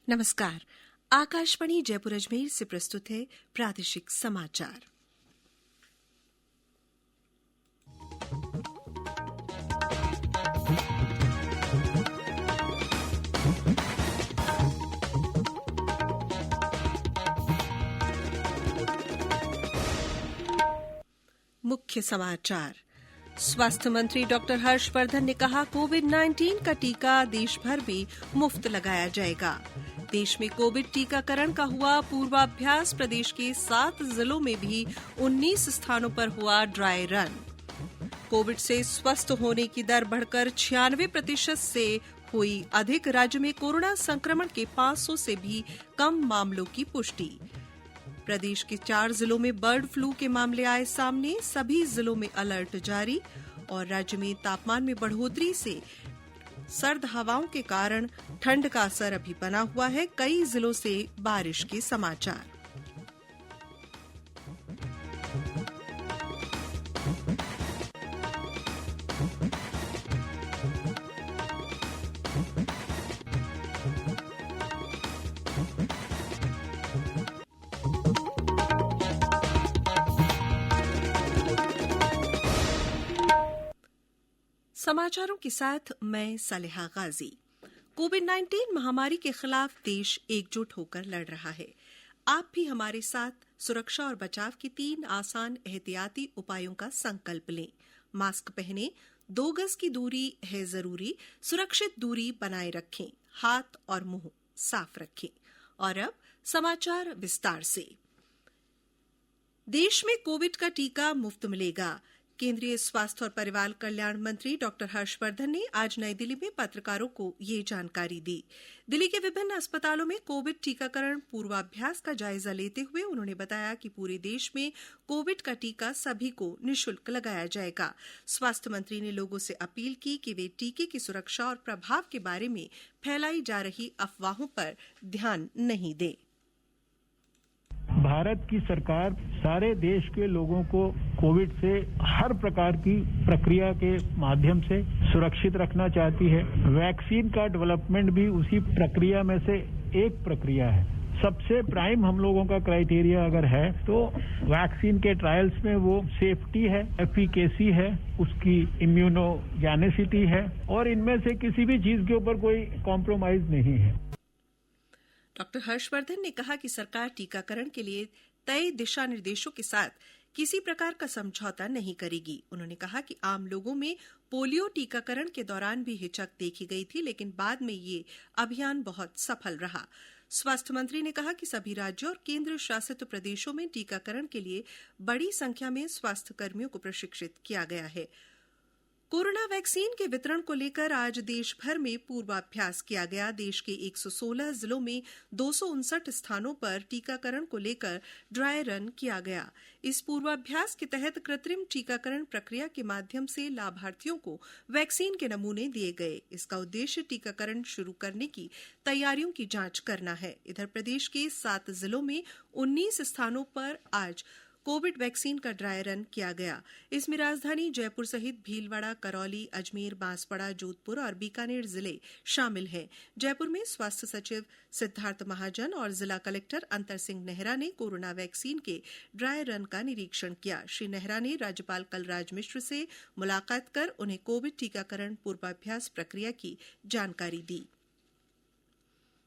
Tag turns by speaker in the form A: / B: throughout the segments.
A: नमस्कार। आकाशवाणी जयपुर अजमेर से प्रस्तुत है प्रादेशिक समाचार। मुख्य समाचार। स्वास्थ्य मंत्री डॉक्टर हर्षवर्धन ने कहा, कोविड-19 का टीका देश भर में मुफ्त लगाया जाएगा। देश में कोविड टीकाकरण का हुआ पूर्वाभ्यास। प्रदेश के 7 जिलों में भी 19 स्थानों पर हुआ ड्राई रन। कोविड से स्वस्थ होने की दर बढ़कर 96% से हुई अधिक। राज्य में कोरोना संक्रमण के 500 से भी कम मामलों की पुष्टि। प्रदेश के 4 जिलों में बर्ड फ्लू के मामले आए सामने। सभी जिलों में अलर्ट जारी। और राज्य में तापमान में बढ़ोतरी से सर्द हवाओं के कारण ठंड का असर अभी बना हुआ है। कई जिलों से बारिश के समाचार। समाचारों के साथ मैं सलेहा गाजी। कोविड-19 महामारी के खिलाफ देश एकजुट होकर लड़ रहा है। आप भी हमारे साथ सुरक्षा और बचाव के 3 आसान एहतियाती उपायों का संकल्प लें। मास्क पहनें, 2 गज की दूरी है जरूरी, सुरक्षित दूरी बनाए रखें, हाथ और मुंह साफ रखें। और अब समाचार विस्तार से। देश में कोविड का टीका मुफ्त मिलेगा। केंद्रीय स्वास्थ्य और परिवार कल्याण मंत्री डॉक्टर हर्षवर्धन ने आज नई दिल्ली में पत्रकारों को ये जानकारी दी। दिल्ली के विभिन्न अस्पतालों में कोविड टीकाकरण पूर्वाभ्यास का जायजा लेते हुए उन्होंने बताया कि पूरे देश में कोविड का टीका सभी को निःशुल्क लगाया जाएगा। स्वास्थ्य मंत्री ने लोगों से अपील की कि वे टीके की सुरक्षा और प्रभाव के बारे में फैलाई जा रही अफवाहों पर ध्यान नहीं दें।
B: भारत की सरकार सारे देश के लोगों को कोविड से हर प्रकार की प्रक्रिया के माध्यम से सुरक्षित रखना चाहती है। वैक्सीन का डेवलपमेंट भी उसी प्रक्रिया में से एक प्रक्रिया है। सबसे प्राइम हम लोगों का क्राइटेरिया अगर है तो वैक्सीन के ट्रायल्स में वो सेफ्टी है, एफिकेसी है, उसकी इम्यूनोजेनिसिटी है और इनमें से किसी भी चीज के ऊपर कोई कॉम्प्रोमाइज नहीं है।
A: डॉक्टर हर्षवर्धन ने कहा कि सरकार टीकाकरण के लिए तय दिशा निर्देशों के साथ किसी प्रकार का समझौता नहीं करेगी। उन्होंने कहा कि आम लोगों में पोलियो टीकाकरण के दौरान भी हिचक देखी गई थी, लेकिन बाद में ये अभियान बहुत सफल रहा। स्वास्थ्य मंत्री ने कहा कि सभी राज्यों और केंद्र शासित प्रदेशों में टीकाकरण के लिए बड़ी संख्या में स्वास्थ्य कर्मियों को प्रशिक्षित किया गया है। कोरोना वैक्सीन के वितरण को लेकर आज देश भर में पूर्वाभ्यास किया गया। देश के 116 जिलों में 259 स्थानों पर टीकाकरण को लेकर ड्राई रन किया गया। इस पूर्वाभ्यास के तहत कृत्रिम टीकाकरण प्रक्रिया के माध्यम से लाभार्थियों को वैक्सीन के नमूने दिए गए। इसका उद्देश्य टीकाकरण शुरू करने की तैयारियों की जांच करना है। इधर प्रदेश के 7 जिलों में 19 स्थानों पर आज कोविड वैक्सीन का ड्राई रन किया गया। इसमें राजधानी जयपुर सहित भीलवाड़ा, करौली, अजमेर, बांसवाड़ा, जोधपुर और बीकानेर जिले शामिल हैं। जयपुर में स्वास्थ्य सचिव सिद्धार्थ महाजन और जिला कलेक्टर अंतर सिंह नेहरा ने कोरोना वैक्सीन के ड्राई रन का निरीक्षण किया। श्री नेहरा ने राज्यपाल कलराज मिश्र से मुलाकात कर उन्हें कोविड टीकाकरण पूर्वाभ्यास प्रक्रिया की जानकारी दी।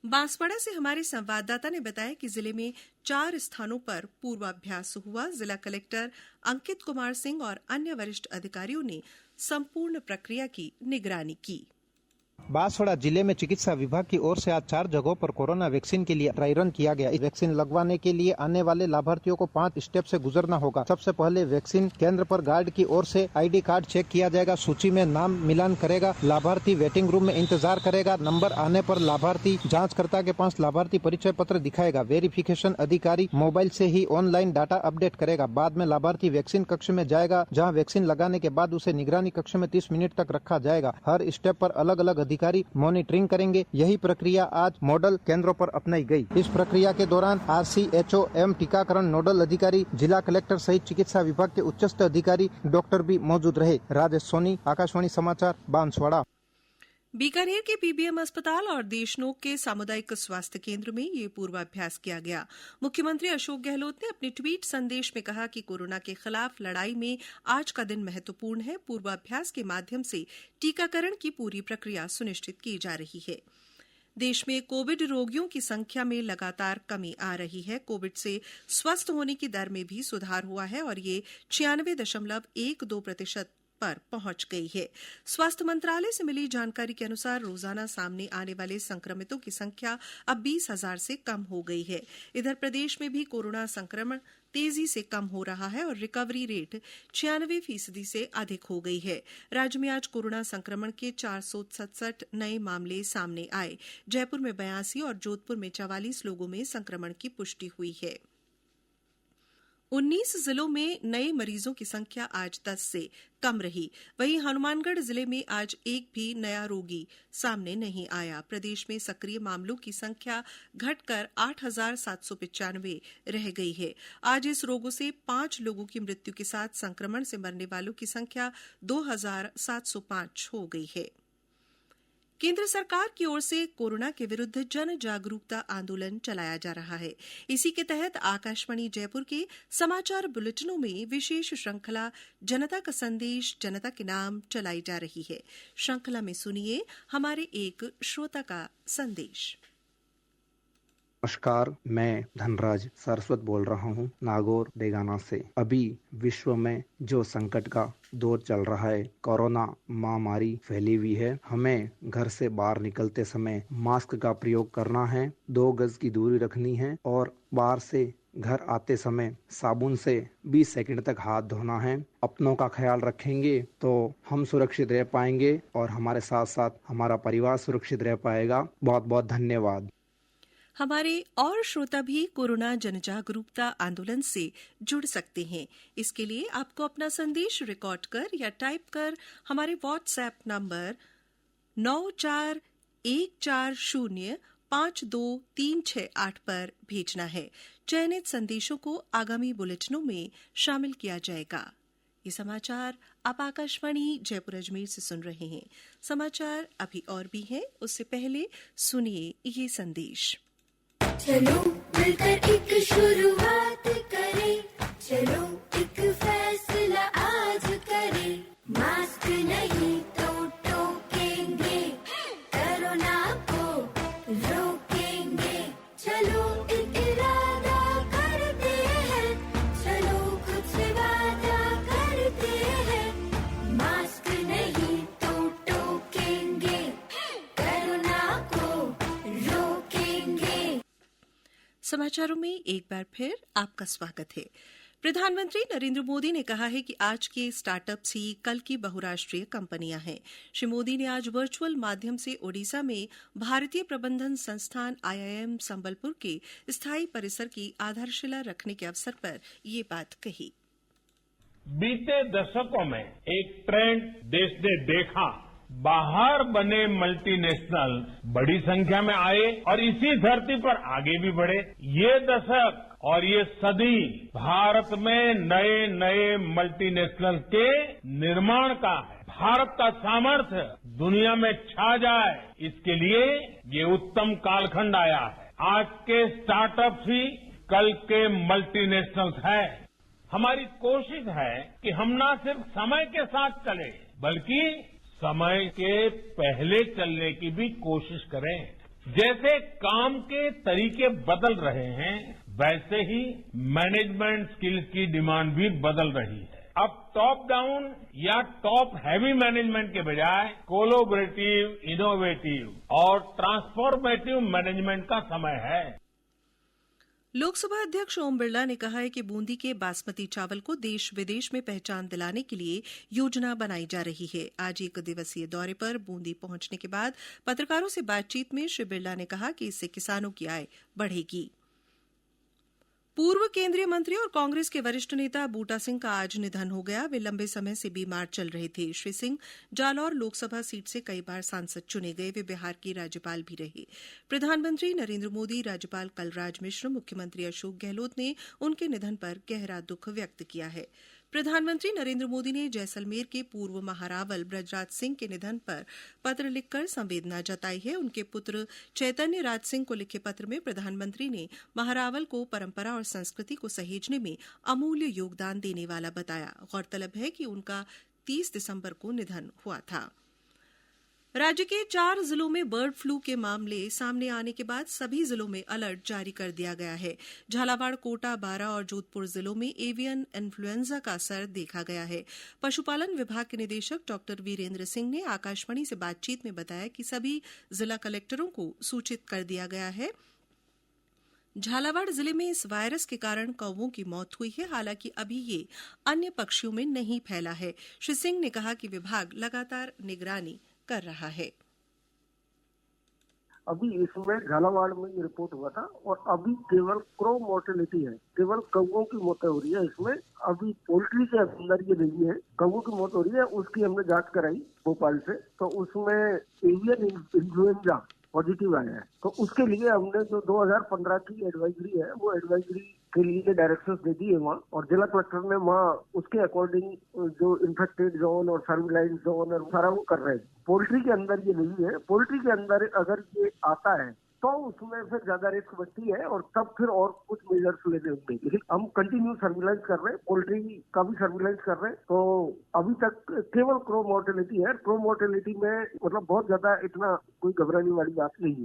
A: बांसवाड़ा से हमारे संवाददाता ने बताया कि जिले में 4 स्थानों पर पूर्वाभ्यास हुआ। जिला कलेक्टर अंकित कुमार सिंह और अन्य वरिष्ठ अधिकारियों ने संपूर्ण प्रक्रिया की निगरानी की।
C: बांसवाड़ा जिले में चिकित्सा विभाग की ओर से आज 4 जगहों पर कोरोना वैक्सीन के लिए ड्राई रन किया गया। वैक्सीन लगवाने के लिए आने वाले लाभार्थियों को 5 स्टेप से गुजरना होगा। सबसे पहले वैक्सीन केंद्र पर गार्ड की ओर से आईडी कार्ड चेक किया जाएगा। सूची में नाम मिलान करेगा। लाभार्थी वेटिंग रूम में इंतजार करेगा। नंबर आने पर लाभार्थी जांचकर्ता के पास लाभार्थी परिचय पत्र दिखाएगा। वेरिफिकेशन अधिकारी मोबाइल से ही ऑनलाइन डाटा अपडेट करेगा। बाद में लाभार्थी वैक्सीन कक्ष में जाएगा, जहाँ वैक्सीन लगाने के बाद उसे निगरानी कक्ष में 30 मिनट तक रखा जाएगा। हर स्टेप पर अलग अलग अधिकारी मॉनिटरिंग करेंगे। यही प्रक्रिया आज मॉडल केंद्रों पर अपनाई गई। इस प्रक्रिया के दौरान RCHOM टीकाकरण नोडल अधिकारी, जिला कलेक्टर सहित चिकित्सा विभाग के उच्चस्थ अधिकारी, डॉक्टर भी मौजूद रहे। राजेश सोनी, आकाशवाणी समाचार, बांसवाड़ा।
A: बीकानेर के पीबीएम अस्पताल और देशनोक के सामुदायिक स्वास्थ्य केंद्र में ये पूर्वाभ्यास किया गया। मुख्यमंत्री अशोक गहलोत ने अपने ट्वीट संदेश में कहा कि कोरोना के खिलाफ लड़ाई में आज का दिन महत्वपूर्ण है। पूर्वाभ्यास के माध्यम से टीकाकरण की पूरी प्रक्रिया सुनिश्चित की जा रही है। देश में कोविड रोगियों की संख्या में लगातार कमी आ रही है। कोविड से स्वस्थ होने की दर में भी सुधार हुआ है और ये 96.12% पर पहुंच गई है। स्वास्थ्य मंत्रालय से मिली जानकारी के अनुसार रोजाना सामने आने वाले संक्रमितों की संख्या अब 20,000 से कम हो गई है। इधर प्रदेश में भी कोरोना संक्रमण तेजी से कम हो रहा है और रिकवरी रेट 96% से अधिक हो गई है। राज्य में आज कोरोना संक्रमण के 467 नए मामले सामने आए। जयपुर में 82 और जोधपुर में 44 लोगों में संक्रमण की पुष्टि हुई है। 19 जिलों में नए मरीजों की संख्या आज 10 से कम रही। वहीं हनुमानगढ़ जिले में आज एक भी नया रोगी सामने नहीं आया। प्रदेश में सक्रिय मामलों की संख्या घटकर 8,795 रह गई है। आज इस रोगों से 5 लोगों की मृत्यु के साथ संक्रमण से मरने वालों की संख्या 2,705 हो गई है। केंद्र सरकार की ओर से कोरोना के विरुद्ध जन जागरूकता आंदोलन चलाया जा रहा है। इसी के तहत आकाशवाणी जयपुर के समाचार बुलेटिनों में विशेष श्रृंखला जनता का संदेश जनता के नाम चलाई जा रही है। श्रृंखला में सुनिए हमारे एक श्रोता का संदेश।
D: नमस्कार, मैं धनराज सरस्वत बोल रहा हूँ नागौर डेगाना से। अभी विश्व में जो संकट का दौर चल रहा है, कोरोना महामारी फैली हुई है। हमें घर से बाहर निकलते समय मास्क का प्रयोग करना है, 2 गज की दूरी रखनी है और बाहर से घर आते समय साबुन से 20 सेकंड तक हाथ धोना है। अपनों का ख्याल रखेंगे तो हम सुरक्षित रह पाएंगे और हमारे साथ साथ हमारा परिवार सुरक्षित रह पाएगा। बहुत बहुत धन्यवाद।
A: हमारे और श्रोता भी कोरोना जन जागरूकता आंदोलन से जुड़ सकते हैं। इसके लिए आपको अपना संदेश रिकॉर्ड कर या टाइप कर हमारे व्हाट्सएप नंबर 9414052368 पर भेजना है। चयनित संदेशों को आगामी बुलेटिनों में शामिल किया जाएगा। ये समाचार आप आकाशवाणी जयपुर अजमेर से सुन रहे हैं। समाचार अभी और भी हैं, उससे पहले सुनिए ये संदेश।
E: चलो मिलकर एक शुरुआत करें, चलो एक फैसला आज करें। मास्क नहीं तो टोकेंगे, कोरोना को रोकेंगे। चलो एक इरादा करते हैं, चलो कुछ वादा करते हैं। मास्क नहीं तो टोकेंगे, कोरोना को रोकेंगे।
A: समाचारों में एक बार फिर आपका स्वागत है। प्रधानमंत्री नरेंद्र मोदी ने कहा है कि आज के स्टार्टअप्स ही कल की बहुराष्ट्रीय कंपनियां हैं। श्री मोदी ने आज वर्चुअल माध्यम से ओडिशा में भारतीय प्रबंधन संस्थान IIM संबलपुर के स्थायी परिसर की आधारशिला रखने के अवसर पर ये बात कही।
F: बीते दशकों में एक ट्रेंड देश ने देखा, बाहर बने मल्टीनेशनल बड़ी संख्या में आए और इसी धरती पर आगे भी बढ़े। ये दशक और ये सदी भारत में नए नए मल्टीनेशनल के निर्माण का है। भारत का सामर्थ्य दुनिया में छा जाए, इसके लिए ये उत्तम कालखंड आया है। आज के स्टार्टअप्स ही कल के मल्टीनेशनल्स है। हमारी कोशिश है कि हम न सिर्फ समय के साथ चले, बल्कि समय के पहले चलने की भी कोशिश करें। जैसे काम के तरीके बदल रहे हैं, वैसे ही मैनेजमेंट स्किल्स की डिमांड भी बदल रही है। अब टॉप डाउन या टॉप हैवी मैनेजमेंट के बजाय कोलैबोरेटिव, इनोवेटिव और ट्रांसफॉर्मेटिव मैनेजमेंट का समय है।
A: लोकसभा अध्यक्ष ओम बिरला ने कहा है कि बूंदी के बासमती चावल को देश विदेश में पहचान दिलाने के लिए योजना बनाई जा रही है। आज एक दिवसीय दौरे पर बूंदी पहुंचने के बाद पत्रकारों से बातचीत में श्री बिरला ने कहा कि इससे किसानों की आय बढ़ेगी। पूर्व केंद्रीय मंत्री और कांग्रेस के वरिष्ठ नेता बूटा सिंह का आज निधन हो गया। वे लंबे समय से बीमार चल रहे थे। श्री सिंह जालौर लोकसभा सीट से कई बार सांसद चुने गए। वे बिहार के राज्यपाल भी रहे। प्रधानमंत्री नरेंद्र मोदी, राज्यपाल कलराज मिश्र, मुख्यमंत्री अशोक गहलोत ने उनके निधन पर गहरा दुख व्यक्त किया है। प्रधानमंत्री नरेंद्र मोदी ने जैसलमेर के पूर्व महारावल ब्रजराज सिंह के निधन पर पत्र लिखकर संवेदना जताई है। उनके पुत्र चैतन्य राज सिंह को लिखे पत्र में प्रधानमंत्री ने महारावल को परंपरा और संस्कृति को सहेजने में अमूल्य योगदान देने वाला बताया। गौरतलब है कि उनका 30 दिसंबर को निधन हुआ था। राज्य के 4 जिलों में बर्ड फ्लू के मामले सामने आने के बाद सभी जिलों में अलर्ट जारी कर दिया गया है। झालावाड़, कोटा, बारां और जोधपुर जिलों में एवियन इन्फ्लुएंजा का असर देखा गया है। पशुपालन विभाग के निदेशक डॉ वीरेंद्र सिंह ने आकाशवाणी से बातचीत में बताया कि सभी जिला कलेक्टरों को सूचित कर दिया गया है। झालावाड़ जिले में इस वायरस के कारण कौवों की मौत हुई है। हालांकि अभी ये अन्य पक्षियों में नहीं फैला है। श्री सिंह ने कहा कि विभाग लगातार निगरानी कर रहा है।
G: अभी इसमें झालावाड़ में ये रिपोर्ट हुआ था और अभी केवल क्रो मोर्टेलिटी है, केवल कौवों की मौत हो रही है। इसमें अभी पोल्ट्री के अंदर ये नहीं है, कौवों की मौत हो रही है। उसकी हमने जांच कराई भोपाल से, तो उसमें एवियन इन्फ्लुएंजा पॉजिटिव आया है। तो उसके लिए हमने जो 2015 की एडवाइजरी है, वो एडवाइजरी के लिए डायरेक्शंस दे दी है वहाँ, और जिला कलेक्टर ने वहाँ उसके अकॉर्डिंग जो इन्फेक्टेड जोन और सर्विलाइंस जोन और सारा वो कर रहे हैं। पोल्ट्री के अंदर ये नहीं है। पोल्ट्री के अंदर अगर ये आता है तो उसमें फिर ज्यादा रिस्क बढ़ती है और तब फिर और कुछ मेजर्स लेने होंगे। लेकिन हम कंटिन्यू सर्विलांस कर रहे हैं, पोल्ट्री का भी सर्विलांस कर रहे हैं। तो अभी तक केवल क्रो मोर्टेलिटी है। क्रो मोर्टेलिटी में मतलब बहुत ज्यादा इतना कोई घबराने वाली बात नहीं है।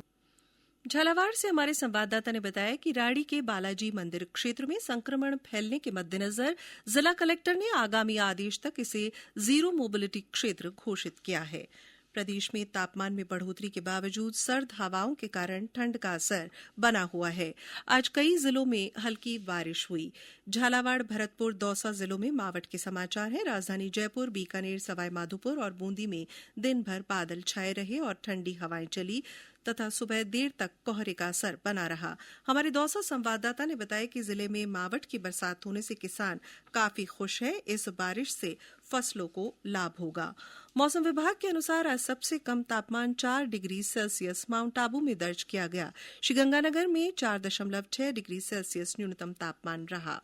A: झालावाड़ से हमारे संवाददाता ने बताया कि राड़ी के बालाजी मंदिर क्षेत्र में संक्रमण फैलने के मद्देनजर जिला कलेक्टर ने आगामी आदेश तक इसे जीरो मोबिलिटी क्षेत्र घोषित किया है। प्रदेश में तापमान में बढ़ोतरी के बावजूद सर्द हवाओं के कारण ठंड का असर बना हुआ है। आज कई जिलों में हल्की बारिश हुई। झालावाड़, भरतपुर, दौसा जिलों में मावठ के समाचार हैं। राजधानी जयपुर, बीकानेर, सवाईमाधोपुर और बूंदी में दिन भर बादल छाए रहे और ठंडी हवाएं चली तथा सुबह देर तक कोहरे का असर बना रहा। हमारे दौसा संवाददाता ने बताया कि जिले में मावठ की बरसात होने से किसान काफी खुश हैं। इस बारिश से फसलों को लाभ होगा। मौसम विभाग के अनुसार आज सबसे कम तापमान 4 डिग्री सेल्सियस माउंट आबू में दर्ज किया गया। श्रीगंगानगर में 4.6 डिग्री सेल्सियस न्यूनतम तापमान रहा।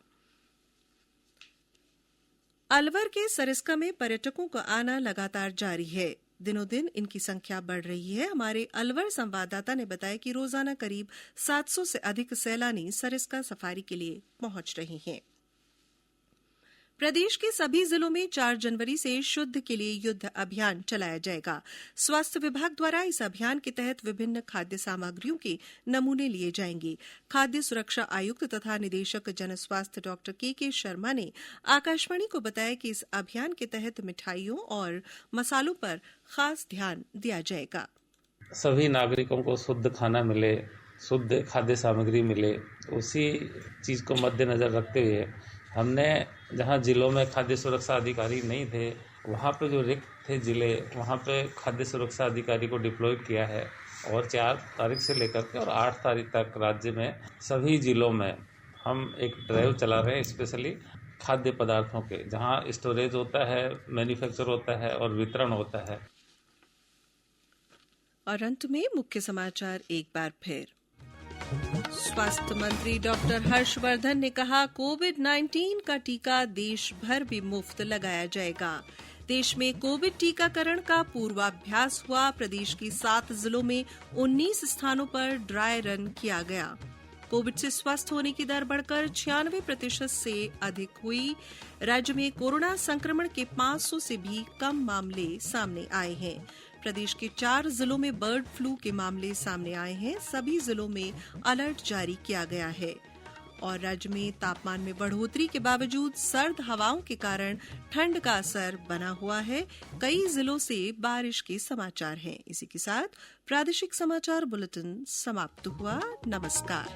A: अलवर के सरिस्का में पर्यटकों का आना लगातार जारी है। दिनों दिन इनकी संख्या बढ़ रही है। हमारे अलवर संवाददाता ने बताया कि रोजाना करीब 700 से अधिक सैलानी सरिस्का सफारी के लिए पहुंच रहे हैं। प्रदेश के सभी जिलों में 4 जनवरी से शुद्ध के लिए युद्ध अभियान चलाया जाएगा। स्वास्थ्य विभाग द्वारा इस अभियान के तहत विभिन्न खाद्य सामग्रियों के नमूने लिए जाएंगे। खाद्य सुरक्षा आयुक्त तथा निदेशक जनस्वास्थ्य डॉ के शर्मा ने आकाशवाणी को बताया कि इस अभियान के तहत मिठाइयों और मसालों पर खास ध्यान दिया जाएगा।
H: सभी नागरिकों को शुद्ध खाना मिले, शुद्ध खाद्य सामग्री मिले, उसी चीज को मद्देनजर रखते हुए हमने जहां जिलों में खाद्य सुरक्षा अधिकारी नहीं थे, वहां पे जो रिक्त थे जिले, वहां पे खाद्य सुरक्षा अधिकारी को डिप्लॉय किया है और 4 तारीख से लेकर के और 8 तारीख तक राज्य में सभी जिलों में हम एक ड्राइव चला रहे हैं, स्पेशली खाद्य पदार्थों के, जहां स्टोरेज होता है, मैन्युफैक्चर होता है और वितरण होता है।
A: और अंत में मुख्य समाचार एक बार फिर। स्वास्थ्य मंत्री डॉक्टर हर्षवर्धन ने कहा, कोविड-19 का टीका देश भर में मुफ्त लगाया जाएगा। देश में कोविड टीकाकरण का पूर्वाभ्यास हुआ। प्रदेश के 7 जिलों में 19 स्थानों पर ड्राई रन किया गया। कोविड से स्वस्थ होने की दर बढ़कर 96% से अधिक हुई। राज्य में कोरोना संक्रमण के 500 से भी कम मामले सामने आए हैं। प्रदेश के 4 जिलों में बर्ड फ्लू के मामले सामने आए हैं। सभी जिलों में अलर्ट जारी किया गया है। और राज्य में तापमान में बढ़ोतरी के बावजूद सर्द हवाओं के कारण ठंड का असर बना हुआ है। कई जिलों से बारिश के समाचार हैं। इसी के साथ प्रादेशिक समाचार बुलेटिन समाप्त हुआ। नमस्कार।